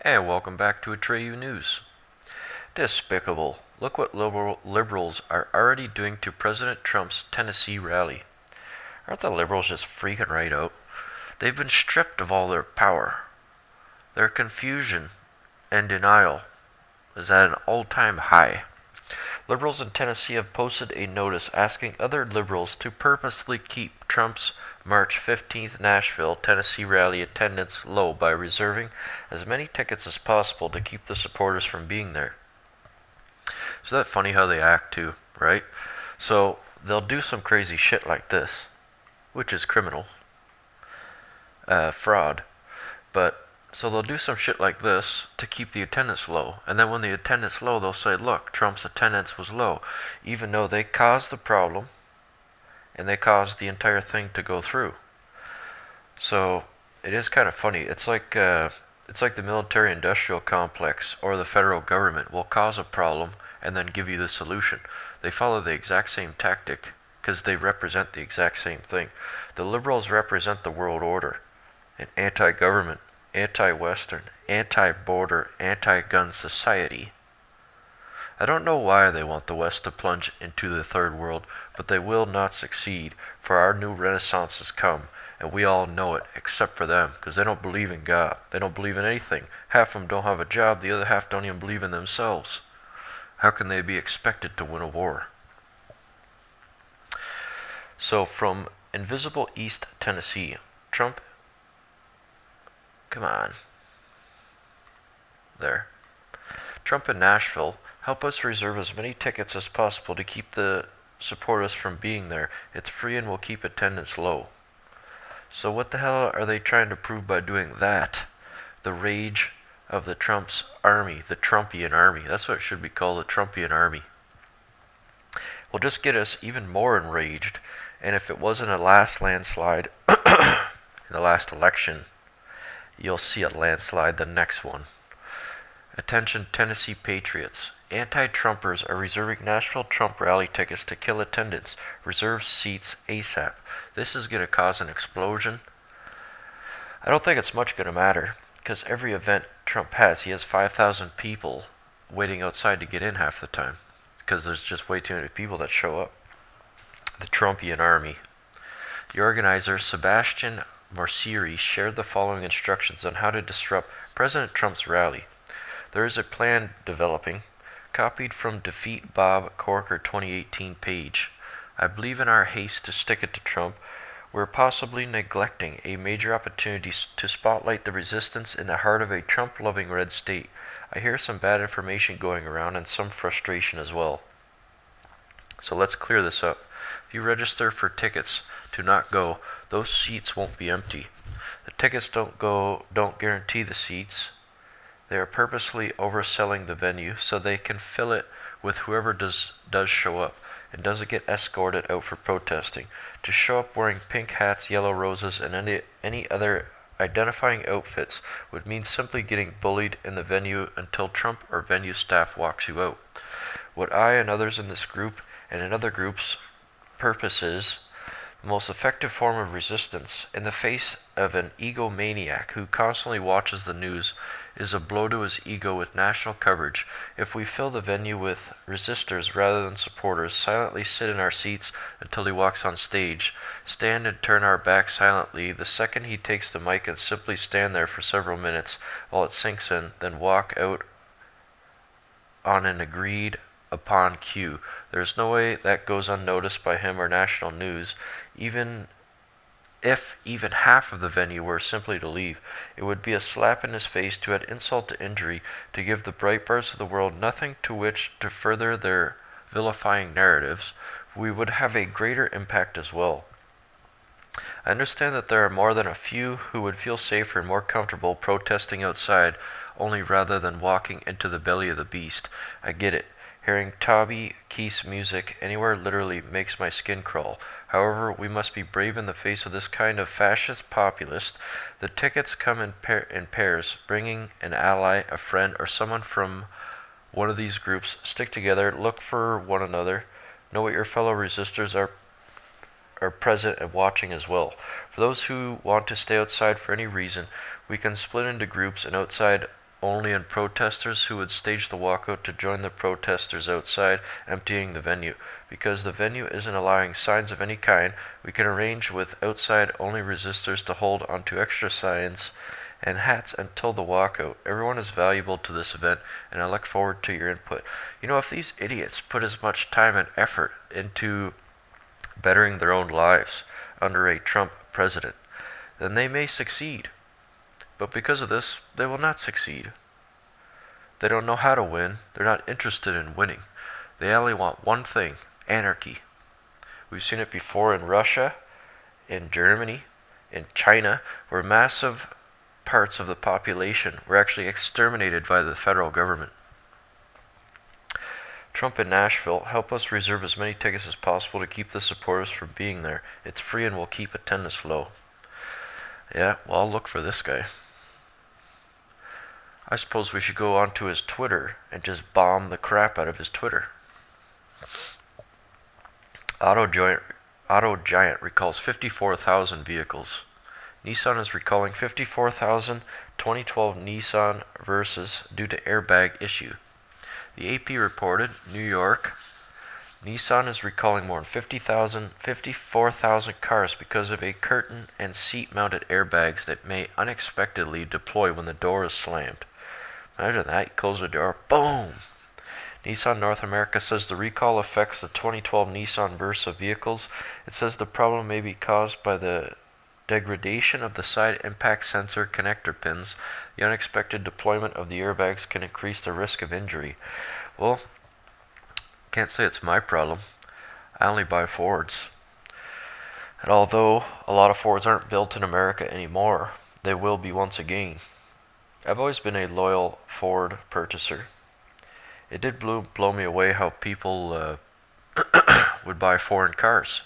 And welcome back to Atreyu News. Despicable. Look what liberals are already doing to President Trump's Tennessee rally. Aren't the liberals just freaking right out? They've been stripped of all their power. Their confusion and denial is at an all-time high. Liberals in Tennessee have posted a notice asking other liberals to purposely keep Trump's March 15th Nashville, Tennessee rally attendance low by reserving as many tickets as possible to keep the supporters from being there. Isn't that funny how they act too, right? So they'll do some crazy shit like this, which is criminal, fraud, but so they'll do some shit like this to keep the attendance low. And then when the attendance low, they'll say, look, Trump's attendance was low. Even though they caused the problem and they caused the entire thing to go through. So it is kind of funny. It's like the military-industrial complex or the federal government will cause a problem and then give you the solution. They follow the exact same tactic because they represent the exact same thing. The liberals represent the world order, an anti-government, anti-Western, anti-border, anti-gun society. I don't know why they want the West to plunge into the third world, but they will not succeed, for our new renaissance has come, and we all know it, except for them, because they don't believe in God. They don't believe in anything. Half of them don't have a job, the other half don't even believe in themselves. How can they be expected to win a war? So from Invisible East Tennessee, Trump... Come on. There. Trump in Nashville, help us reserve as many tickets as possible to keep the supporters from being there. It's free and will keep attendance low. So what the hell are they trying to prove by doing that? The rage of the Trump's army, the Trumpian army. That's what it should be called, the Trumpian army. Will just get us even more enraged. And if it wasn't a last landslide in the last election, you'll see a landslide the next one. Attention Tennessee patriots. Anti-Trumpers are reserving Nashville Trump rally tickets to kill attendance. Reserve seats ASAP. This is going to cause an explosion. I don't think it's much going to matter, because every event Trump has, he has 5,000 people waiting outside to get in half the time, because there's just way too many people that show up. The Trumpian army. The organizer, Sebastian Morsieri, shared the following instructions on how to disrupt President Trump's rally. There is a plan developing, copied from Defeat Bob Corker 2018 page. I believe in our haste to stick it to Trump, we're possibly neglecting a major opportunity to spotlight the resistance in the heart of a Trump-loving red state. I hear some bad information going around and some frustration as well. So let's clear this up. If you register for tickets to not go, those seats won't be empty. The tickets don't guarantee the seats. They are purposely overselling the venue so they can fill it with whoever does show up and doesn't get escorted out for protesting. To show up wearing pink hats, yellow roses, and any other identifying outfits would mean simply getting bullied in the venue until Trump or venue staff walks you out. What I and others in this group and in other groups purposes the most effective form of resistance in the face of an egomaniac who constantly watches the news is a blow to his ego with national coverage. If we fill the venue with resistors rather than supporters, silently sit in our seats until he walks on stage, stand and turn our back silently the second he takes the mic and simply stand there for several minutes while it sinks in, then walk out on an agreed upon cue. There's no way that goes unnoticed by him or national news, even if even half of the venue were simply to leave. It would be a slap in his face to add insult to injury, to give the Breitbarts of the world nothing to which to further their vilifying narratives. We would have a greater impact as well. I understand that there are more than a few who would feel safer and more comfortable protesting outside only rather than walking into the belly of the beast. I get it. Hearing Toby Keith's music anywhere literally makes my skin crawl. However, we must be brave in the face of this kind of fascist populist. The tickets come in pairs, bringing an ally, a friend, or someone from one of these groups. Stick together, look for one another, know what your fellow resistors are present and watching as well. For those who want to stay outside for any reason, we can split into groups and outside only and protesters who would stage the walkout to join the protesters outside, emptying the venue. Because the venue isn't allowing signs of any kind, we can arrange with outside only resistors to hold onto extra signs and hats until the walkout. Everyone is valuable to this event, and I look forward to your input. You know, if these idiots put as much time and effort into bettering their own lives under a Trump president, then they may succeed. But because of this, they will not succeed. They don't know how to win. They're not interested in winning. They only want one thing: anarchy. We've seen it before in Russia, in Germany, in China, where massive parts of the population were actually exterminated by the federal government. Trump in Nashville, help us reserve as many tickets as possible to keep the supporters from being there. It's free and will keep attendance low. Yeah, well, I'll look for this guy. I suppose we should go onto his Twitter and just bomb the crap out of his Twitter. Auto Giant recalls 54,000 vehicles. Nissan is recalling 54,000 2012 Nissan Versas due to airbag issue. The AP reported, New York, Nissan is recalling more than 54,000 cars because of a curtain and seat-mounted airbags that may unexpectedly deploy when the door is slammed. Imagine that, you close the door, boom! Nissan North America says the recall affects the 2012 Nissan Versa vehicles. It says the problem may be caused by the degradation of the side impact sensor connector pins. The unexpected deployment of the airbags can increase the risk of injury. Well, can't say it's my problem. I only buy Fords. And although a lot of Fords aren't built in America anymore, they will be once again. I've always been a loyal Ford purchaser. It did blow me away how people would buy foreign cars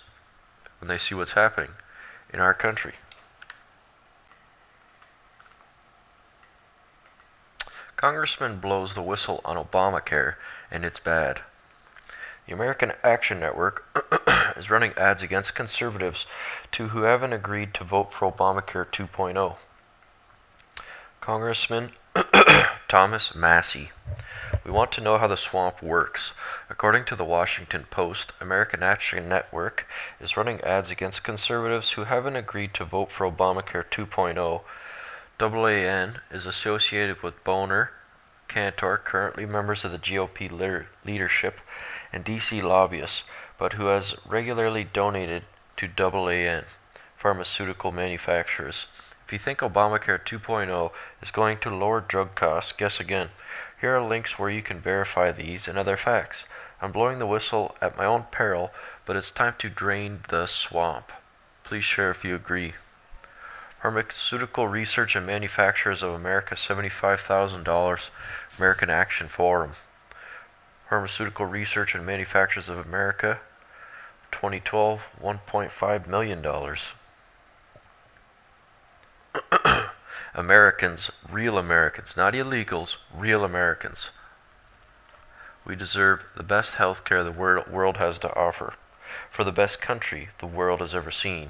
when they see what's happening in our country. Congressman blows the whistle on Obamacare, and it's bad. The American Action Network is running ads against conservatives who haven't agreed to vote for Obamacare 2.0. Congressman Thomas Massey. We want to know how the swamp works. According to the Washington Post, American Action Network is running ads against conservatives who haven't agreed to vote for Obamacare 2.0. AAN is associated with Boehner, Cantor, currently members of the GOP leadership, and DC lobbyists, but who has regularly donated to AAN, pharmaceutical manufacturers. If you think Obamacare 2.0 is going to lower drug costs, guess again. Here are links where you can verify these and other facts. I'm blowing the whistle at my own peril, but it's time to drain the swamp. Please share if you agree. Pharmaceutical Research and Manufacturers of America, $75,000. American Action Forum. Pharmaceutical Research and Manufacturers of America, 2012, $1.5 million. Americans, real Americans, not illegals, real Americans. We deserve the best health care the world has to offer, for the best country the world has ever seen.